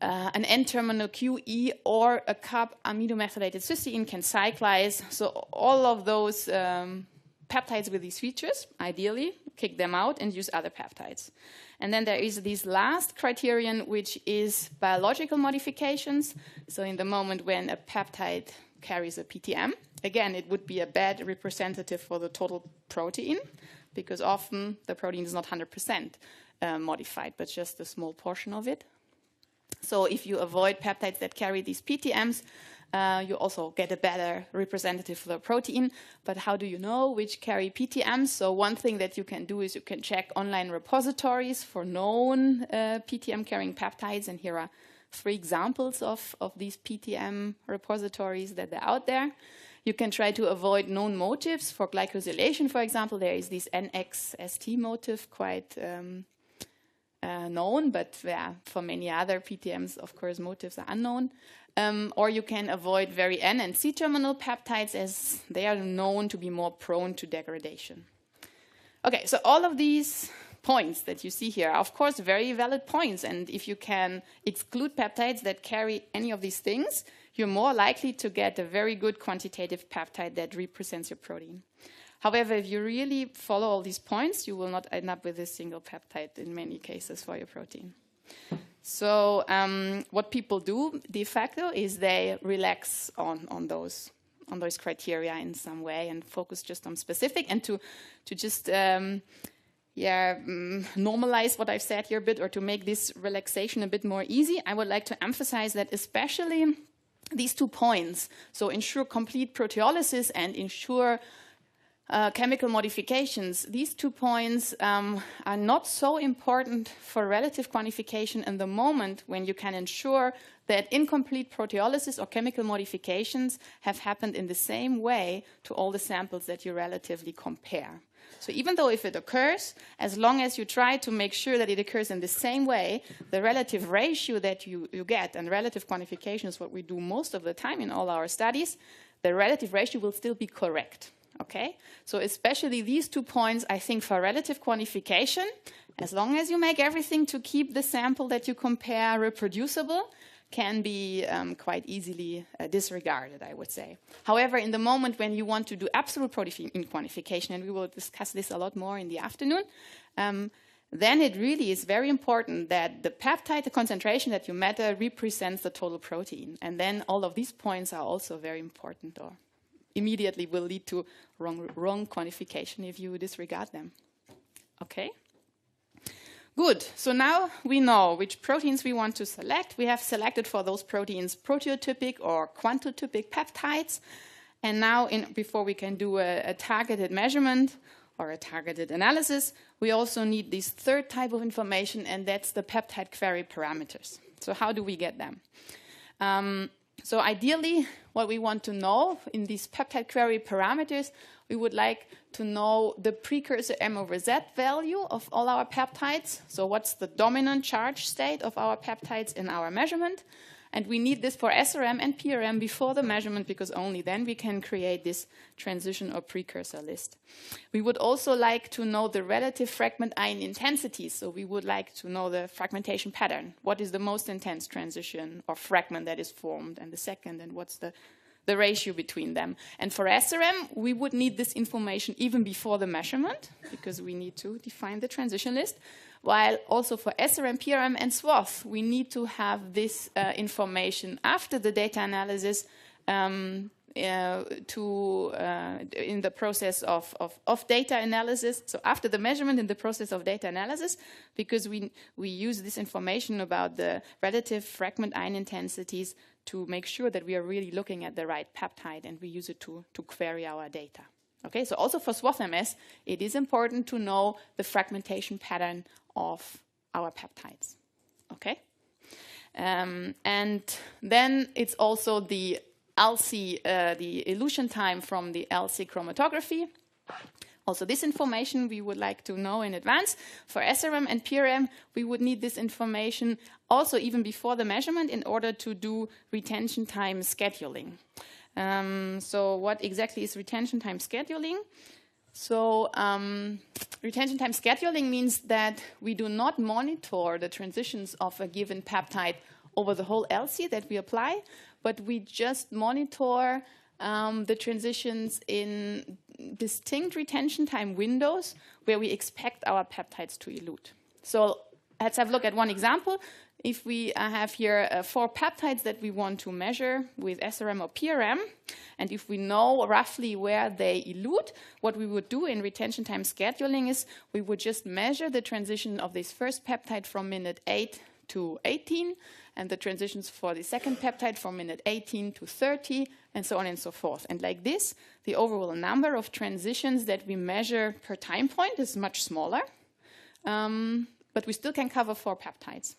An N-terminal QE or a carb amidomethylated cysteine can cyclize. So all of those peptides with these features, ideally, kick them out and use other peptides. And then there is this last criterion, which is biological modifications. So in the moment when a peptide carries a PTM, again, it would be a bad representative for the total protein, because often the protein is not 100% modified, but just a small portion of it. So if you avoid peptides that carry these PTMs, you also get a better representative for the protein. But how do you know which carry PTMs? So one thing that you can do is you can check online repositories for known PTM-carrying peptides. And here are 3 examples of these PTM repositories that are out there. You can try to avoid known motifs. For glycosylation, for example, there is this NXST motif, quite known, but for many other PTMs, of course, motifs are unknown. Or you can avoid very N and C-terminal peptides, as they are known to be more prone to degradation. Okay, so all of these points that you see here are, of course, very valid points. And if you can exclude peptides that carry any of these things, you're more likely to get a very good quantitative peptide that represents your protein. However, if you really follow all these points, you will not end up with a single peptide in many cases for your protein. So what people do de facto is they relax on those criteria in some way and focus just on specific, and to just normalize what I've said here a bit, or to make this relaxation a bit more easy, I would like to emphasize that especially these 2 points, so ensure complete proteolysis and ensure chemical modifications, these 2 points are not so important for relative quantification in the moment when you can ensure that incomplete proteolysis or chemical modifications have happened in the same way to all the samples that you relatively compare. So even though if it occurs, as long as you try to make sure that it occurs in the same way, the relative ratio that you get, and relative quantification is what we do most of the time in all our studies, the relative ratio will still be correct. Okay, so especially these 2 points, I think for relative quantification, as long as you make everything to keep the sample that you compare reproducible, can be quite easily disregarded, I would say. However, in the moment when you want to do absolute protein quantification, and we will discuss this a lot more in the afternoon, then it really is very important that the peptide, the concentration that you measure, represents the total protein. And then all of these points are also very important, or immediately will lead to wrong quantification if you disregard them. Okay? Good. So now we know which proteins we want to select. We have selected for those proteins proteotypic or quantotypic peptides. And now, before we can do a targeted measurement or a targeted analysis, we also need this 3rd type of information, and that's the peptide query parameters. So how do we get them? So ideally, what we want to know in these peptide query parameters, we would like to know the precursor M over Z value of all our peptides. So what's the dominant charge state of our peptides in our measurement? And we need this for SRM and PRM before the measurement, because only then we can create this transition or precursor list. We would also like to know the relative fragment ion intensity. So we would like to know the fragmentation pattern. What is the most intense transition or fragment that is formed, and the second, and what's the ratio between them. And for SRM, we would need this information even before the measurement, because we need to define the transition list. while also for SRM, PRM, and SWATH, we need to have this information after the data analysis in the process of data analysis. So after the measurement in the process of data analysis, because we use this information about the relative fragment ion intensities to make sure that we are really looking at the right peptide, and we use it to query our data. Okay, so also for SWATH-MS, it is important to know the fragmentation pattern of our peptides. Okay, and then it's also the LC, the elution time from the LC chromatography. Also, this information we would like to know in advance. For SRM and PRM, we would need this information also even before the measurement in order to do retention time scheduling. So what exactly is retention time scheduling? So retention time scheduling means that we do not monitor the transitions of a given peptide over the whole LC that we apply, but we just monitor the transitions in distinct retention time windows where we expect our peptides to elute. So let's have a look at one example. If we have here 4 peptides that we want to measure with SRM or PRM, and if we know roughly where they elute, what we would do in retention time scheduling is we would just measure the transition of this first peptide from minute 8 to 18, and the transitions for the second peptide from minute 18 to 30, and so on and so forth. And like this, the overall number of transitions that we measure per time point is much smaller, but we still can cover 4 peptides.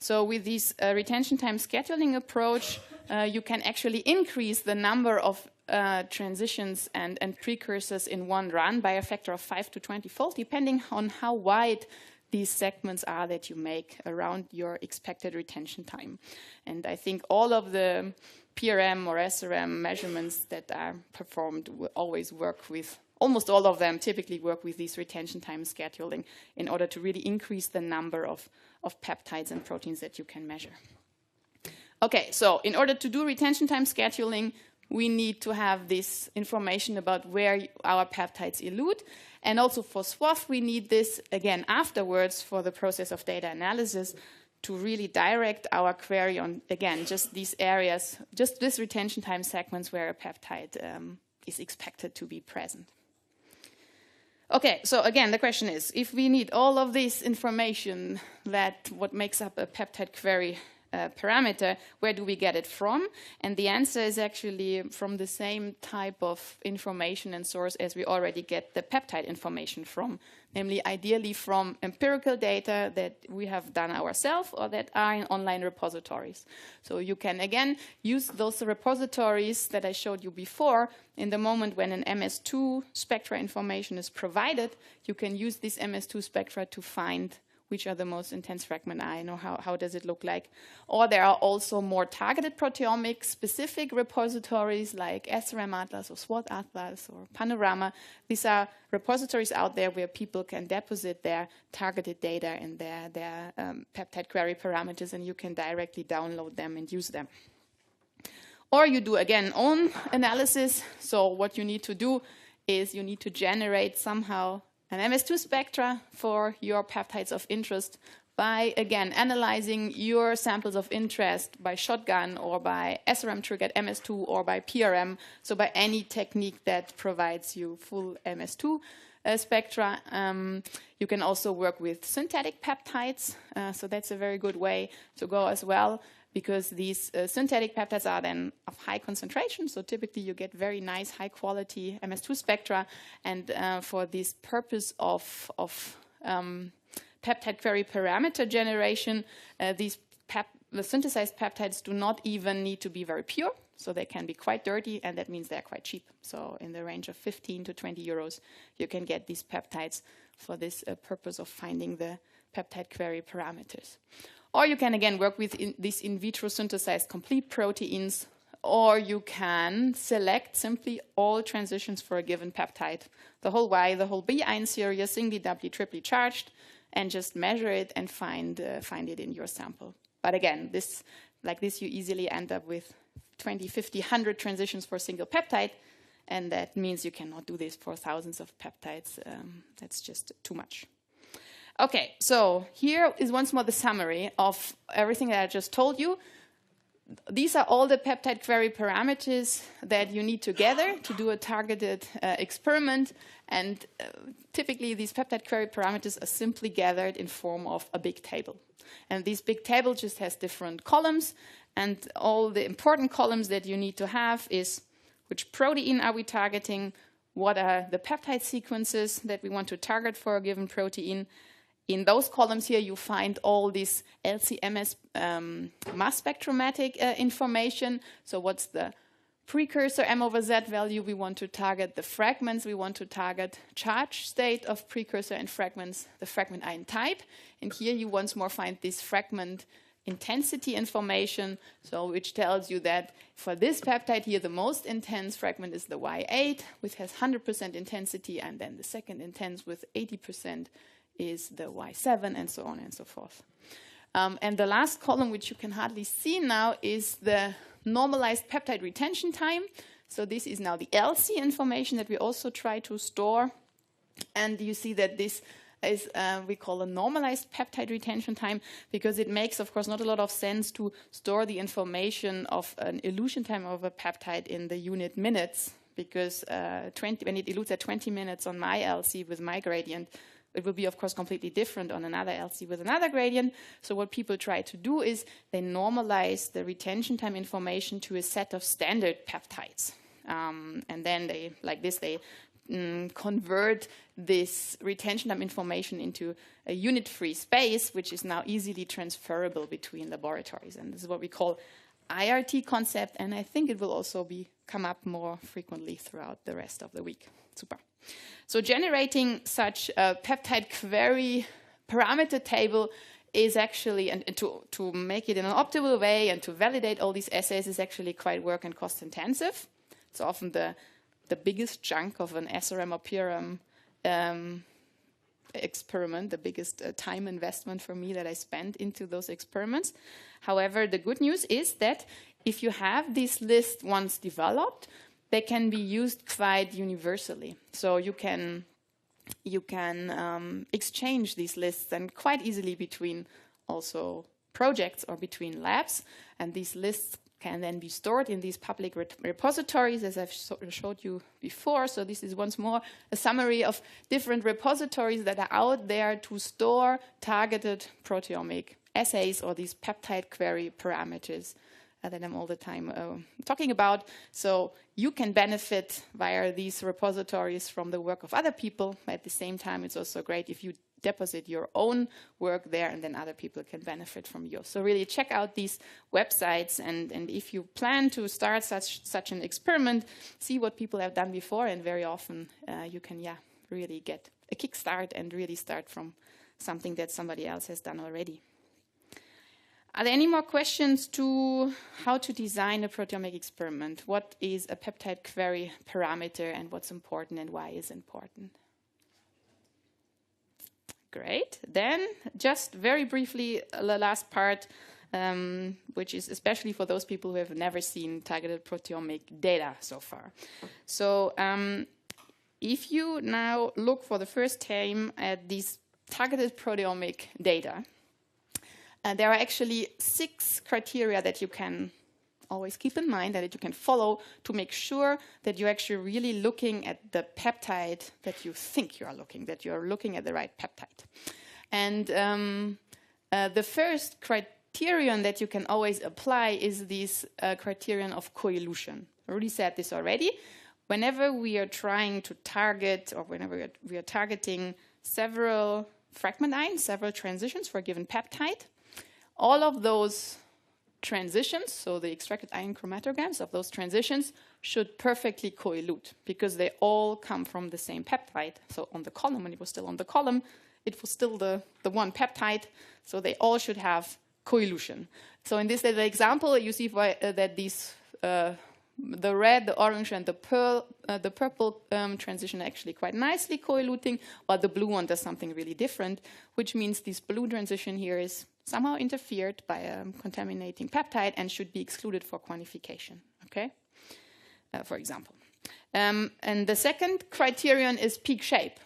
So with this retention time scheduling approach, you can actually increase the number of transitions and precursors in one run by a factor of 5 to 20-fold, depending on how wide these segments are that you make around your expected retention time. And I think all of the PRM or SRM measurements that are performed will always work with, almost all of them typically work with this retention time scheduling in order to really increase the number of peptides and proteins that you can measure. Okay, so in order to do retention time scheduling, we need to have this information about where our peptides elute. And also for SWATH, we need this, again, afterwards for the process of data analysis to really direct our query on, again, just these areas, just this retention time segments where a peptide is expected to be present. Okay, so again, the question is, if we need all of this information, that what makes up a peptide query parameter, where do we get it from? And the answer is actually from the same type of information and source as we already get the peptide information from, namely ideally from empirical data that we have done ourselves or that are in online repositories. So you can again use those repositories that I showed you before. In the moment when an MS2 spectra information is provided, you can use this MS2 spectra to find which are the most intense fragment ion, or how does it look like. Or there are also more targeted proteomics specific repositories like SRM Atlas or SWAT Atlas or Panorama. These are repositories out there where people can deposit their targeted data and their peptide query parameters, and you can directly download them and use them. Or you do, again, own analysis. So what you need to do is you need to generate somehow an MS2 spectra for your peptides of interest by, again, analyzing your samples of interest by shotgun or by SRM triggered MS2 or by PRM, so by any technique that provides you full MS2 spectra. You can also work with synthetic peptides, so that's a very good way to go as well, because these synthetic peptides are then of high concentration, so typically you get very nice, high-quality MS2 spectra, and for this purpose of peptide query parameter generation, the synthesized peptides do not even need to be very pure, so they can be quite dirty, and that means they're quite cheap. So in the range of 15 to 20 euros, you can get these peptides for this purpose of finding the peptide query parameters. Or you can, again, work with these in vitro synthesized complete proteins, or you can select simply all transitions for a given peptide, the whole Y, the whole B ion series, singly, doubly, triply charged, and just measure it and find it in your sample. But again, like this, you easily end up with 20, 50, 100 transitions for a single peptide, and that means you cannot do this for thousands of peptides. That's just too much. Okay, so here is once more the summary of everything that I just told you. These are all the peptide query parameters that you need to gather to do a targeted experiment. And typically, these peptide query parameters are simply gathered in form of a big table. And this big table just has different columns. And all the important columns that you need to have is which protein are we targeting, what are the peptide sequences that we want to target for a given protein. In those columns here, you find all this LC-MS mass spectrometric information. So what's the precursor M/Z value we want to target, the fragments we want to target, charge state of precursor and fragments, the fragment ion type. And here you once more find this fragment intensity information, so which tells you that for this peptide here, the most intense fragment is the Y8, which has 100% intensity, and then the second intense with 80% is the Y7, and so on and so forth. And the last column, which you can hardly see now, is the normalized peptide retention time. So this is now the LC information that we also try to store. And you see that this is, we call a normalized peptide retention time, because it makes, of course, not a lot of sense to store the information of an elution time of a peptide in the unit minutes, because when it elutes at 20 minutes on my LC with my gradient, it will be, of course, completely different on another LC with another gradient. So what people try to do is they normalize the retention time information to a set of standard peptides. And then they, like this, they convert this retention time information into a unit-free space, which is now easily transferable between laboratories. And this is what we call IRT concept, and I think it will also come up more frequently throughout the rest of the week. Super. So generating such a peptide query parameter table is actually, and to make it in an optimal way and to validate all these assays is actually quite work and cost intensive. It's often the biggest chunk of an SRM or PRM experiment, the biggest time investment for me that I spent into those experiments. However, the good news is that if you have this list once developed, they can be used quite universally. So you can exchange these lists and quite easily between also projects or between labs. And these lists can then be stored in these public repositories, as I've showed you before. So this is once more a summary of different repositories that are out there to store targeted proteomic assays or these peptide query parameters that I'm all the time talking about. So you can benefit via these repositories from the work of other people. At the same time, it's also great if you deposit your own work there, and then other people can benefit from yours. So really check out these websites, and if you plan to start such an experiment, see what people have done before, and very often you can really get a kickstart and really start from something that somebody else has done already. Are there any more questions to how to design a proteomic experiment? What is a peptide query parameter, and what's important and why is important? Great. Then just very briefly, the last part, which is especially for those people who have never seen targeted proteomic data so far. So if you now look for the first time at these targeted proteomic data, there are actually 6 criteria that you can always keep in mind and that you can follow to make sure that you're actually really looking at the peptide that you think you are that you're looking at the right peptide. And the first criterion that you can always apply is this criterion of coelution. I already said this already. Whenever we are trying to target, or whenever we are targeting several fragment ions, several transitions for a given peptide, all of those transitions, so the extracted ion chromatograms of those transitions, should perfectly coelute because they all come from the same peptide. So on the column, when it was still on the column, it was still the one peptide, so they all should have coelution. So in this little example, you see that these the red, the orange, and the purple transition are actually quite nicely coeluting, while the blue one does something really different, which means this blue transition here is somehow interfered by a contaminating peptide and should be excluded for quantification, okay? For example. And the second criterion is peak shape.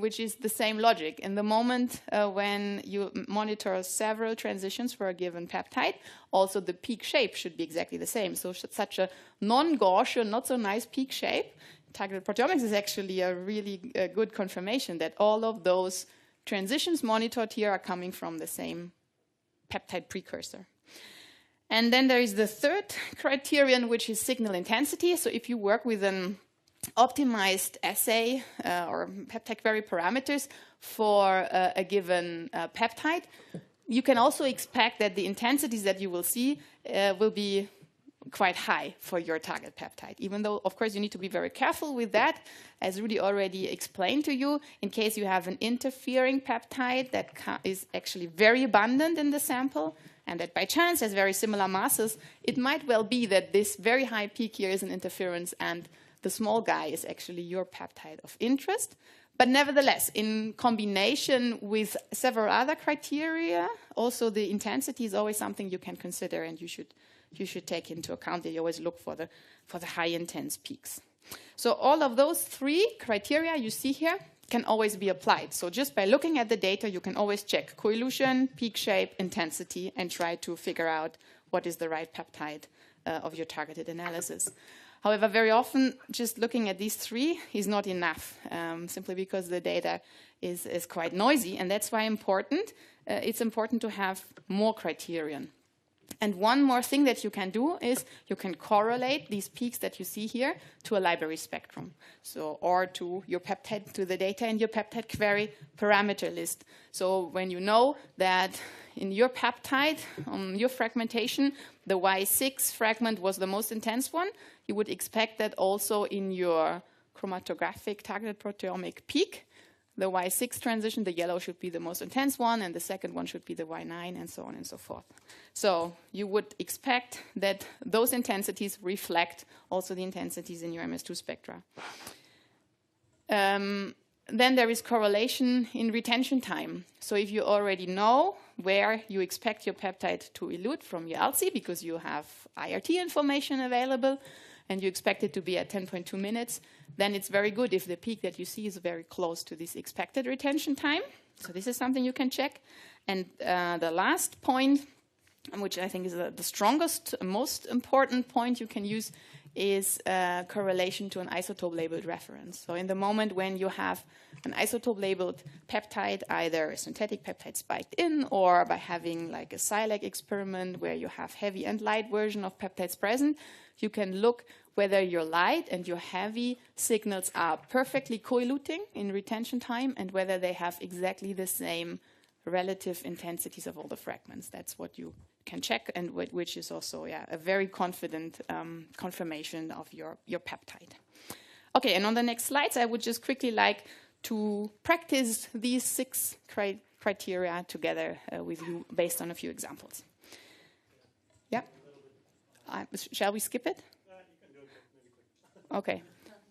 which is the same logic. In the moment when you monitor several transitions for a given peptide, also the peak shape should be exactly the same. So such a non-Gaussian, not so nice peak shape, targeted proteomics is actually a really good confirmation that all of those transitions monitored here are coming from the same peptide precursor. And then there is the third criterion, which is signal intensity. So if you work with an optimized assay or peptide query parameters for a given peptide, you can also expect that the intensities that you will see will be quite high for your target peptide, even though, of course, you need to be very careful with that, as Rudy already explained to you. In case you have an interfering peptide that is actually very abundant in the sample, and that by chance has very similar masses, it might well be that this very high peak here is an interference and the small guy is actually your peptide of interest. But nevertheless, in combination with several other criteria, also the intensity is always something you can consider, and you should take into account that you always look for the high intense peaks. So all of those three criteria you see here can always be applied. So just by looking at the data, you can always check coelution, peak shape, intensity, and try to figure out what is the right peptide of your targeted analysis. However, very often, just looking at these three is not enough, simply because the data is quite noisy, and that's why it's important to have more criterion. And one more thing that you can do is you can correlate these peaks that you see here to a library spectrum, or to your peptide, to the data in your peptide query parameter list. So when you know that in your peptide, your fragmentation, the Y6 fragment was the most intense one, you would expect that also in your chromatographic targeted proteomic peak, the Y6 transition, the yellow should be the most intense one, and the second one should be the Y9, and so on and so forth. So you would expect that those intensities reflect also the intensities in your MS2 spectra. Then there is correlation in retention time. So if you already know where you expect your peptide to elute from your LC, because you have IRT information available, and you expect it to be at 10.2 minutes, then it's very good if the peak that you see is very close to this expected retention time. So this is something you can check. And the last point, which I think is the strongest, most important point you can use, is correlation to an isotope-labeled reference. So in the moment when you have an isotope-labeled peptide, either a synthetic peptide spiked in, or by having like a SILAC experiment where you have heavy and light version of peptides present, you can look whether your light and your heavy signals are perfectly coeluting in retention time, and whether they have exactly the same relative intensities of all the fragments. That's what you can check, and which is also a very confident confirmation of your peptide. Okay, and on the next slides, I would just quickly like to practice these 6 criteria together with you based on a few examples. Yeah? Shall we skip it? Okay.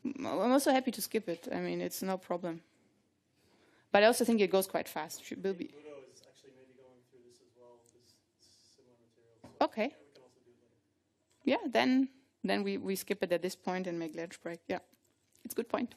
I'm also happy to skip it. I mean, it's no problem. But I also think it goes quite fast. Will be. Okay. Yeah, then we skip it at this point and make lunch break. Yeah, it's a good point.